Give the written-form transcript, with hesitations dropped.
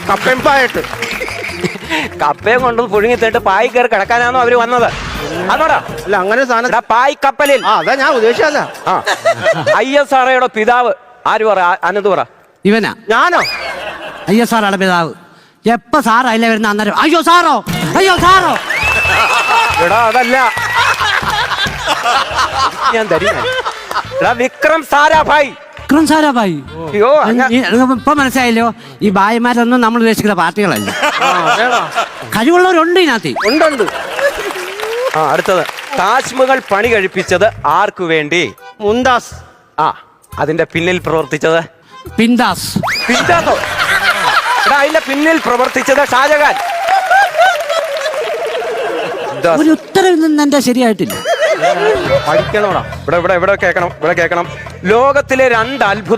കപ്പെമ്പായിട്ട് കപ്പയും കൊണ്ട് പുഴുങ്ങി തേട്ട് പായി കയറി കിടക്കാനാണോ അവര് വന്നത്? അതോടാ അല്ല അങ്ങനെ സാധനം പായ് കപ്പലിൽ. അതാ ഞാൻ ഉദ്ദേശിച്ചല്ല. ISROയുടെ പിതാവ് ആര് പറ? അനന്ത് പറ. ഇവനാ. ഞാനോ? ISROയുടെ പിതാവ്. എപ്പ സാറാ അല്ലേ വരുന്ന അന്നേരം അയ്യോ സാറോ അയ്യോ സാറോ. എടാ അതല്ല, ഞാൻ തരും. വിക്രം സാരാഭായ്. വിക്രം സാരാഭായി. അയ്യോ ഇപ്പൊ മനസ്സിലായല്ലോ, ഈ ഭായിമാരൊന്നും നമ്മൾ ഉദ്ദേശിക്കുന്ന പാർട്ടികളല്ല. കഴിവുള്ളവരുണ്ട് ഇതിനകത്ത്. ഉണ്ട്. അടുത്തത്, താജ്മഹൽ പണി കഴിപ്പിച്ചത് ആർക്കു വേണ്ടി? മുംതാസ്. അതിന്റെ പിന്നിൽ പ്രവർത്തിച്ചത് പിന്താസ്. പിന്താസോ? എടാ അതിന്റെ പിന്നിൽ പ്രവർത്തിച്ചത് ഷാജഹാൻ. ഒരു ഉത്തരവിൽ നിന്ന് എന്റെ ശരിയായിട്ടില്ല. പഠിക്കണോടാ. ഇവിടെ കേൾക്കണം. ലോകത്തിലെ 2 അത്ഭുത